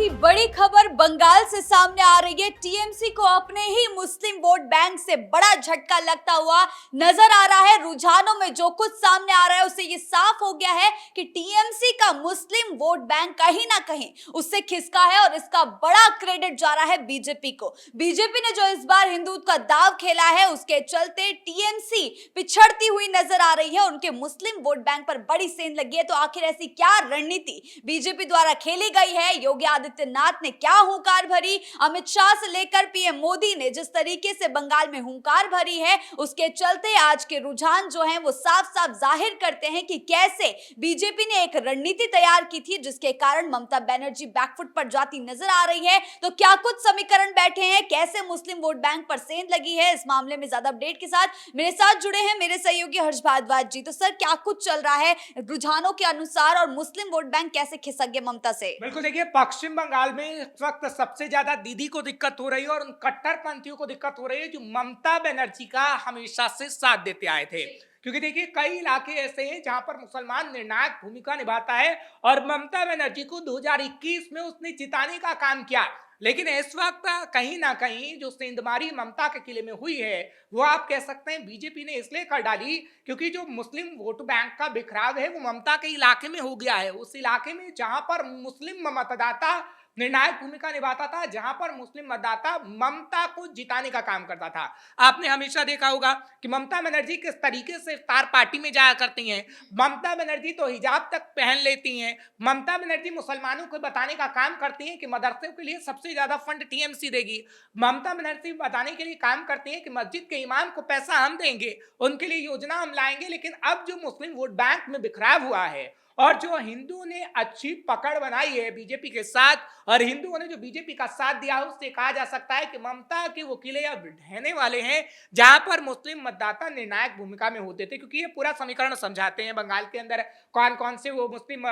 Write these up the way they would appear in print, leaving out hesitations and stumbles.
की बड़ी खबर बंगाल से सामने आ रही है। टीएमसी को अपने ही मुस्लिम वोट बैंक से बड़ा झटका लगता हुआ नजर आ रहा है। रुझानों में जो कुछ सामने आ रहा है उससे ये साफ हो गया है कि टीएमसी का मुस्लिम वोट बैंक कहीं ना कहीं उससे खिसका है और इसका बड़ा क्रेडिट जा रहा है बीजेपी को। बीजेपी ने जो इस बार हिंदुत्व का दाव खेला है उसके चलते टीएमसी पिछड़ती हुई नजर आ रही है। उनके मुस्लिम वोट बैंक पर बड़ी सेंध लगी है। तो आखिर ऐसी क्या रणनीति बीजेपी द्वारा खेली गई है? योगी आदित्यनाथ ने क्या हुंकार भरी? अमित शाह से लेकर पीएम मोदी ने जिस तरीके से बंगाल में हुंकार भरी है उसके चलते आज के रुझान जो हैं वो साफ साफ जाहिर करते हैं कि कैसे बीजेपी ने एक रणनीति तैयार की थी जिसके कारण ममता बनर्जी बैकफुट पर जाती नजर आ रही है। तो क्या कुछ समीकरण बैठे हैं, कैसे मुस्लिम वोट बैंक पर सेंध लगी है, इस मामले में ज्यादा अपडेट के साथ मेरे साथ जुड़े हैं मेरे सहयोगी हर्ष भारद्वाज जी। तो सर, क्या कुछ चल रहा है रुझानों के अनुसार और मुस्लिम वोट बैंक कैसे खिसक गए ममता से? बिल्कुल, देखिए पश्चिम बंगाल में इस वक्त सबसे ज्यादा दीदी को दिक्कत हो रही है और उन कट्टरपंथियों को दिक्कत हो रही है जो ममता बनर्जी का हमेशा से साथ देते आए थे। क्योंकि देखिए कई इलाके ऐसे हैं जहां पर मुसलमान निर्णायक भूमिका निभाता है और ममता बनर्जी को 2021 में उसने जिताने का काम किया। लेकिन इस वक्त कहीं ना कहीं जो सेंधमारी ममता के किले में हुई है वो आप कह सकते हैं बीजेपी ने इसलिए कर डाली क्योंकि जो मुस्लिम वोट बैंक का बिखराव है वो ममता के इलाके में हो गया है। उस इलाके में जहां पर मुस्लिम मतदाता निर्णायक भूमिका निभाता था, जहां पर मुस्लिम मतदाता ममता को जिताने का काम करता था। आपने हमेशा देखा होगा कि ममता बनर्जी किस तरीके से इफ्तार पार्टी में जाया करती हैं। ममता बनर्जी तो हिजाब तक पहन लेती हैं। ममता बनर्जी मुसलमानों को बताने का काम करती हैं कि मदरसे के लिए सबसे ज्यादा फंड टीएमसी देगी। ममता बनर्जी बताने के लिए काम करती हैं कि मस्जिद के इमाम को पैसा हम देंगे, उनके लिए योजना हम लाएंगे। लेकिन अब जो मुस्लिम वोट बैंक में बिखराव हुआ है और जो हिंदुओं ने अच्छी पकड़ बनाई है बीजेपी के साथ और हिंदुओं ने जो बीजेपी का साथ दिया है उससे कहा जा सकता है कि ममता के वो किले अब ढहने वाले हैं जहां पर मुस्लिम मतदाता निर्णायक भूमिका में होते थे। क्योंकि ये पूरा समीकरण समझाते हैं बंगाल के अंदर कौन कौन से वो मुस्लिम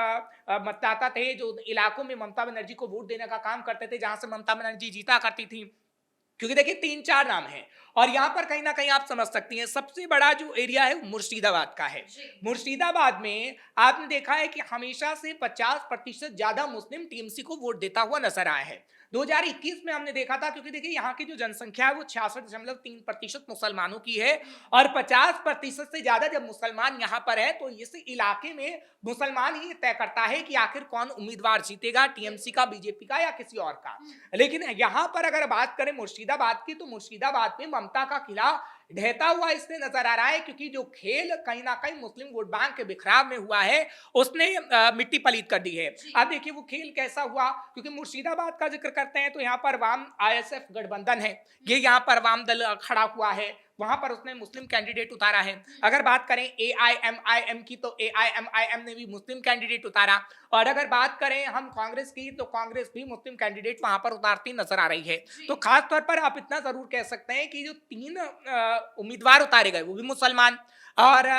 मतदाता थे जो इलाकों में ममता बनर्जी को वोट देने का काम करते थे, जहां से ममता बनर्जी जीता करती थी। क्योंकि देखिए 3-4 नाम हैं और यहां पर कहीं ना कहीं आप समझ सकती हैं सबसे बड़ा जो एरिया है वो मुर्शिदाबाद का है। मुर्शिदाबाद में आपने देखा है कि हमेशा से 50% ज्यादा मुस्लिम टीएमसी को वोट देता हुआ नजर आया है। 2021 में हमने देखा था क्योंकि देखिए यहाँ की जो जनसंख्या है वो 66.3% मुसलमानों की है और 50% से ज्यादा जब मुसलमान यहाँ पर है तो इस इलाके में मुसलमान ही तय करता है कि आखिर कौन उम्मीदवार जीतेगा, टीएमसी का, बीजेपी का या किसी और का। लेकिन यहाँ पर अगर बात करें मुर्शिदाबाद की तो मुर्शिदाबाद में ममता का किला ढहता हुआ इसलिए नजर आ रहा है क्योंकि जो खेल कहीं ना कहीं मुस्लिम वोट बैंक के बिखराव में हुआ है उसने मिट्टी पलीत कर दी है। अब देखिए वो खेल कैसा हुआ, क्योंकि मुर्शिदाबाद का जिक्र करते हैं तो यहाँ पर वाम आईएसएफ गठबंधन है, ये यहाँ पर वाम दल खड़ा हुआ है, वहां पर उसने मुस्लिम कैंडिडेट उतारा है। अगर बात करें एआईएमआईएम की तो एआईएमआईएम ने भी मुस्लिम कैंडिडेट उतारा और अगर बात करें हम कांग्रेस की तो कांग्रेस भी मुस्लिम कैंडिडेट वहां पर उतारती नजर आ रही है। तो खास तौर पर आप इतना जरूर कह सकते हैं कि जो 3 उम्मीदवार उतारे गए वो भी मुसलमान और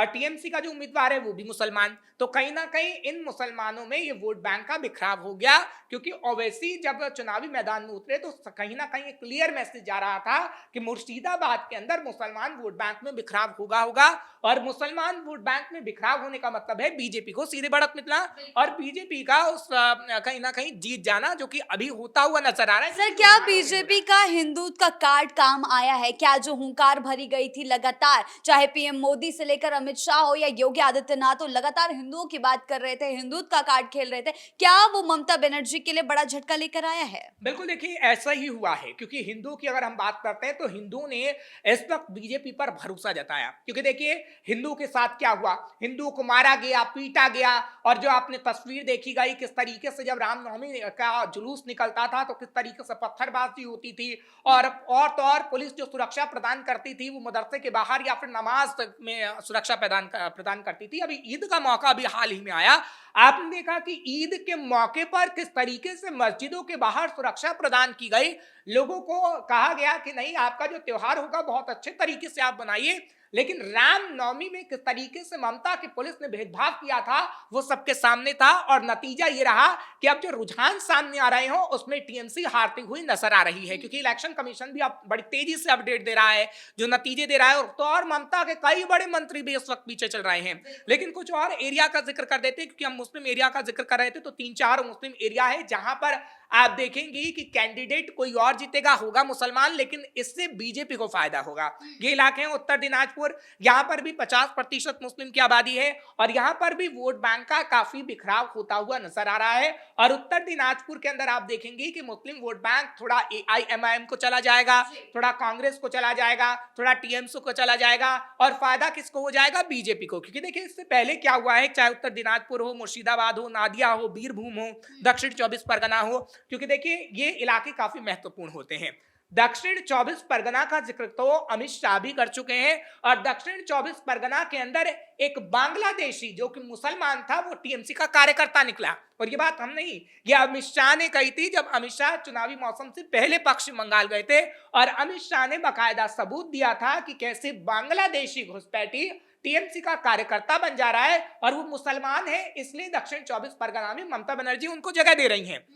टीएमसी का जो उम्मीदवार है वो भी मुसलमान। तो कहीं ना कहीं इन मुसलमानों में ये वोट बैंक का बिखराव हो गया क्योंकि ओवैसी जब चुनावी मैदान में उतरे तो कहीं ना कहीं एक क्लियर मैसेज जा रहा था कि मुर्शिदाबाद के अंदर मुसलमान वोट बैंक में बिखराव होगा और मुसलमान वोट बैंक में बिखराव होने का मतलब है बीजेपी को सीधे बढ़त मिलना और बीजेपी का उस कहीं ना कहीं जीत जाना, जो कि अभी होता हुआ नजर आ रहा है। सर, क्या बीजेपी का हिंदुत्व का कार्ड काम आया है? क्या जो हुंकार भरी गई थी लगातार, चाहे पीएम मोदी से लेकर अमित शाह हो या योगी आदित्यनाथ हो, लगातार हिंदुओं की बात कर रहे थे, हिंदुत्व का कार्ड खेल रहे थे, क्या वो ममता बनर्जी के लिए बड़ा झटका लेकर आया है? बिल्कुल, देखिए ऐसा ही हुआ है क्योंकि हिंदुओं की अगर हम बात करते हैं तो हिंदुओं ने इस वक्त बीजेपी पर भरोसा जताया। क्योंकि देखिए हिंदुओं के साथ क्या हुआ, हिंदुओं को मारा गया, पीटा गया और जो आपने तस्वीर देखी गई किस तरीके से जब रामनवमी का जुलूस निकलता था तो किस तरीके से पत्थरबाजी होती थी और तो और पुलिस जो सुरक्षा प्रदान करती थी वो मदरसे के बाहर या फिर नमाज में सुरक्षा प्रदान करती थी। अभी ईद का मौका अभी हाल ही में आया, आपने देखा कि ईद के मौके पर किस तरीके से मस्जिदों के बाहर सुरक्षा प्रदान की गई। लोगों को कहा गया कि नहीं, आपका जो त्योहार होगा बहुत अच्छे तरीके से आप बनाइए, लेकिन रामनवमी में किस तरीके से ममता की पुलिस ने भेदभाव किया था वो सबके सामने था, और नतीजा ये रहा कि अब जो रुझान सामने आ रहे हो उसमें टीएमसी हारती हुई नजर आ रही है, क्योंकि इलेक्शन कमीशन भी अब बड़ी तेजी से अपडेट दे रहा है, जो नतीजे दे रहा है। और ममता के कई बड़े मंत्री भी इस वक्त पीछे चल रहे हैं। लेकिन कुछ और एरिया का जिक्र कर देते, क्योंकि हम मुस्लिम एरिया का जिक्र कर रहे थे, तो 3-4 मुस्लिम एरिया है जहां पर आप देखेंगे कि कैंडिडेट कोई और जीतेगा, होगा मुसलमान, लेकिन इससे बीजेपी को फायदा होगा। ये इलाके हैं उत्तर दिनाजपुर, यहां पर भी 50% मुस्लिम की आबादी है, और यहां पर भी वोट बैंक का काफी बिखराव होता हुआ नजर आ रहा है। और उत्तर दिनाजपुर के अंदर आप देखेंगे कि मुस्लिम वोट बैंक थोड़ा AIMIM को चला जाएगा, थोड़ा कांग्रेस को चला जाएगा, थोड़ा टीएमसी को चला जाएगा, और फायदा किसको हो जाएगा? बीजेपी को। क्योंकि देखिए इससे पहले क्या हुआ है, चाहे उत्तर दिनाजपुर हो, मुर्शिदाबाद हो, नादिया हो, बीरभूम हो, दक्षिण 24 परगना हो, क्योंकि देखिए ये इलाके काफी महत्वपूर्ण होते हैं। दक्षिण 24 परगना का जिक्र तो अमित शाह भी कर चुके हैं, और दक्षिण 24 परगना के अंदर एक बांग्लादेशी जो कि मुसलमान था वो टीएमसी का कार्यकर्ता निकला। और ये बात हम नहीं, ये अमित शाह ने कही थी जब अमित शाह चुनावी मौसम से पहले पश्चिम बंगाल गए थे, और अमित शाह ने बाकायदा सबूत दिया था कि कैसे बांग्लादेशी घुसपैठी टीएमसी का कार्यकर्ता बन जा रहा है, और वो मुसलमान है, इसलिए दक्षिण 24 परगना में ममता बनर्जी उनको जगह दे रही हैं।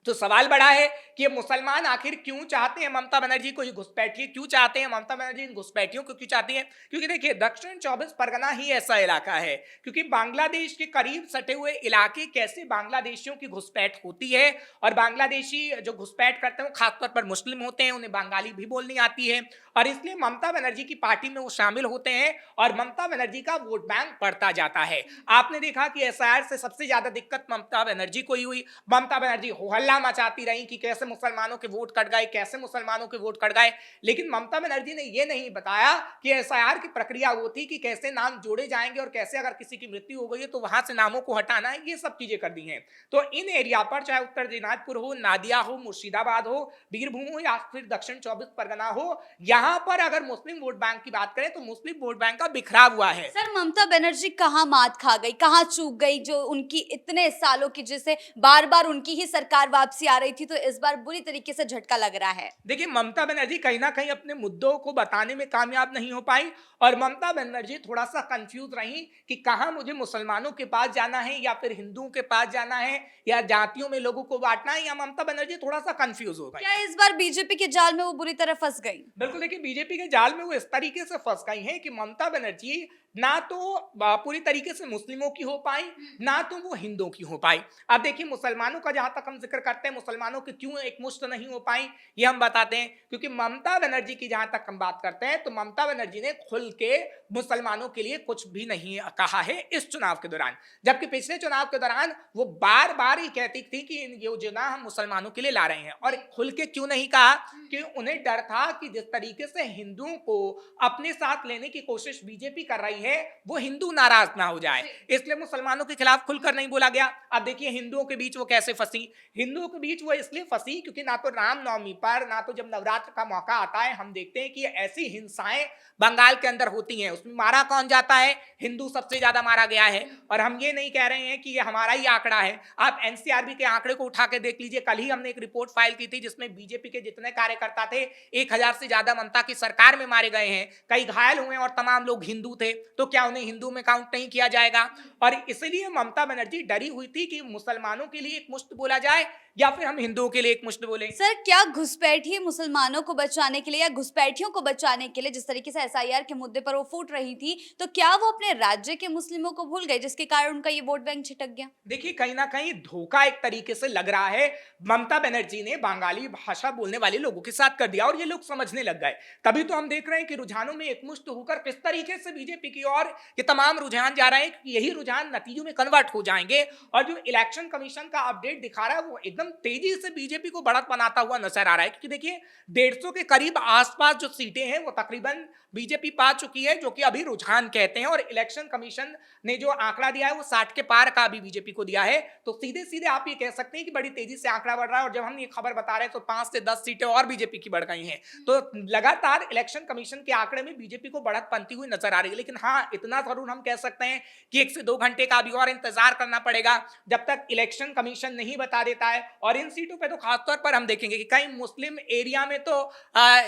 तो सवाल बड़ा है कि ये मुसलमान आखिर क्यों चाहते हैं ममता बनर्जी को ये घुसपैठिए, क्यों चाहते हैं ममता बनर्जी इन घुसपैठियों को क्यों चाहती हैं? क्योंकि देखिए दक्षिण 24 परगना ही ऐसा इलाका है, क्योंकि बांग्लादेश के करीब सटे हुए इलाके कैसे बांग्लादेशियों की घुसपैठ होती है, और बांग्लादेशी जो घुसपैठ करते हैं वो खासतौर पर मुस्लिम होते हैं, उन्हें बंगाली भी बोलनी आती है, और इसलिए ममता बनर्जी की पार्टी में वो शामिल होते हैं, और ममता बनर्जी का वोट बैंक बढ़ता जाता है। आपने देखा कि एसआईआर से सबसे ज्यादा दिक्कत ममता बनर्जी को ही हुई। ममता बनर्जी होहल्ला मचाती रही कि कैसे मुसलमानों के वोट कट गए, कैसे मुसलमानों के वोट कट गए, लेकिन ममता बनर्जी ने यह नहीं बताया कि एसआईआर की प्रक्रिया वो थी कि कैसे नाम जोड़े जाएंगे, और कैसे अगर किसी की मृत्यु हो गई है तो वहां से नामों को हटाना है, ये सब चीजें कर दी हैं। तो इन एरिया पर चाहे उत्तर दिनाजपुर हो, नादिया हो, मुर्शिदाबाद हो, बीरभूम हो, या फिर दक्षिण 24 परगना हो, यहां पर अगर मुस्लिम वोट बैंक की बात करें तो मुस्लिम वोट बैंक का बिखराव हुआ है। सर ममता बनर्जी कहाँ मात खा गई, कहाँ चूक गई, जो उनकी इतने सालों की, जिसे बार बार उनकी ही सरकार वापसी आ रही थी, तो इस बार बुरी तरीके से झटका लग रहा है। देखिए ममता बनर्जी कहीं ना कहीं अपने मुद्दों को बताने में कामयाब नहीं हो पाई, और ममता बनर्जी थोड़ा सा कंफ्यूज रही कि कहां मुझे मुसलमानों के पास जाना है, या फिर हिंदुओं के पास जाना है, या जातियों में लोगों को बांटना है, या ममता बनर्जी थोड़ा सा कंफ्यूज हो गई। क्या इस बार बीजेपी के जाल में वो बुरी तरह फंस गई? बिल्कुल, देखिए बीजेपी के जाल में वो इस तरीके से फंस गई हैं कि ममता बनर्जी ना तो पूरी तरीके से मुस्लिमों की हो पाई, ना तो वो हिंदुओं की हो पाई। अब देखिए मुसलमानों का जहां तक हम जिक्र करते हैं, मुसलमानों की क्यों एक मुश्त नहीं हो पाई ये हम बताते हैं, क्योंकि ममता बनर्जी की जहां तक हम बात करते हैं तो ममता बनर्जी ने खुल के मुसलमानों के लिए कुछ भी नहीं कहा है इस चुनाव के दौरान, जबकि पिछले चुनाव के दौरान वो बार बार ही कहती थी कि इन योजना हम मुसलमानों के लिए ला रहे हैं। और खुल के क्यों नहीं कहा? कि उन्हें डर था कि जिस तरीके से हिंदुओं को अपने साथ लेने की कोशिश बीजेपी कर रही है वो हिंदू नाराज ना हो जाए, इसलिए मुसलमानों के खिलाफ खुलकर नहीं बोला गया। अब देखिए हिंदुओं के बीच वो कैसे फंसी। हिंदुओं के बीच वो इसलिए फंसी क्योंकि ना तो रामनवमी पर, ना तो जब नवरात्र का मौका आता है हम देखते हैं कि ऐसी हिंसाएं बंगाल के अंदर होती हैं, उसमें मारा कौन जाता है? हिंदू सबसे ज्यादा मारा गया है। और हम ये नहीं कह रहे हैं कि ये हमारा ही आंकड़ा है, आप एनसीआरबी के आंकड़े को उठा के देख लीजिए। कल ही हमने एक रिपोर्ट फाइल की थी जिसमें बीजेपी के जितने कार्यकर्ता थे 1000 से ज्यादा ममता की सरकार में मारे गए हैं, कई घायल हुए और तमाम लोग हिंदू थे, तो क्या उन्हें हिंदू में काउंट नहीं किया जाएगा? और इसलिए ममता बनर्जी डरी हुई थी कि मुसलमानों के लिए एक मुश्त बोला जाए या फिर हम हिंदुओं के लिए एक मुश्त बोले। सर क्या घुसपैठिए मुसलमानों को बचाने के लिए या घुसपैठियों को बचाने के लिए, जिस तरीके से एसआईआर के मुद्दे पर वो फूट रही थी, तो क्या वो अपने राज्य के मुस्लिमों को भूल गए जिसके कारण उनका ये वोट बैंक छिटक गया? देखिए कहीं ना कहीं धोखा एक तरीके से लग रहा है। ममता बनर्जी ने बंगाली भाषा बोलने वाले लोगों के साथ कर दिया और ये लोग समझने लग गए। तभी तो हम देख रहे हैं कि रुझानों में एकमुश्त होकर किस तरीके से बीजेपी की ओर ये तमाम रुझान जा रहे हैं, कि यही रुझान नतीजों में कन्वर्ट हो जाएंगे। और जो इलेक्शन कमीशन का अपडेट दिखा रहा है वो एकदम तेजी से बीजेपी को बढ़त बनाता हुआ नजर आ रहा है, क्योंकि देखिए 150 के करीब आसपास जो सीटें हैं वो तकरीबन बीजेपी पा चुकी है, जो कि अभी रुझान कहते हैं। और इलेक्शन कमीशन ने जो आंकड़ा दिया है वो 60 के पार का अभी बीजेपी को दिया है। तो सीधे सीधे आप ये कह सकते हैं कि बड़ी तेजी से आंकड़ा बढ़ रहा है। और जब हम ये खबर बता रहे हैं तो 5 से 10 सीटें और बीजेपी की बढ़ गई हैं। तो लगातार इलेक्शन कमीशन के आंकड़े में बीजेपी को बढ़त बनती हुई नजर आ रही है। लेकिन हाँ, हाँ, इतना जरूर हम कह सकते हैं कि 1 से 2 घंटे का अभी और इंतजार करना पड़ेगा जब तक इलेक्शन कमीशन नहीं बता देता है। और इन सीटों पे तो खासतौर पर हम देखेंगे कि कई मुस्लिम एरिया में तो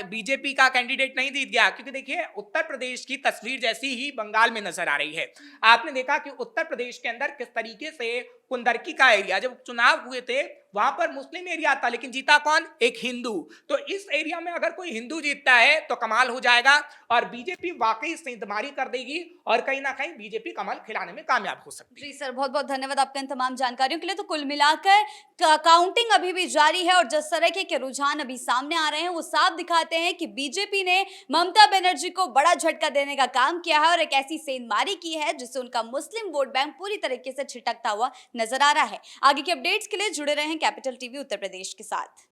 बीजेपी का कैंडिडेट नहीं जीत गया, क्योंकि देखिए उत्तर प्रदेश की तस्वीर जैसी ही बंगाल में नजर आ रही है। आपने देखा कि उत्तर प्रदेश के अंदर किस तरीके से कुंदरकी का एरिया, जब चुनाव हुए थे वहां पर मुस्लिम एरिया था, लेकिन जीता कौन? एक हिंदू। तो इस एरिया में अगर कोई हिंदू जीतता है तो कमाल हो जाएगा और बीजेपी वाकई सेंधमारी कर देगी और कहीं ना कहीं बीजेपी कमल खिलाने में कामयाब हो सकती है। जी सर, बहुत बहुत धन्यवाद आपका इन तमाम जानकारियों के लिए। तो कुल मिलाकर काउंटिंग अभी भी जारी है और जिस तरह के रुझान अभी सामने आ रहे हैं वो साफ दिखाते हैं कि बीजेपी ने ममता बनर्जी को बड़ा झटका देने का काम किया है और एक ऐसी सेंधमारी की है जिससे उनका मुस्लिम वोट बैंक पूरी तरीके से छिटकता हुआ नजर आ रहा है। आगे के अपडेट्स के लिए जुड़े रहें कैपिटल टीवी उत्तर प्रदेश के साथ।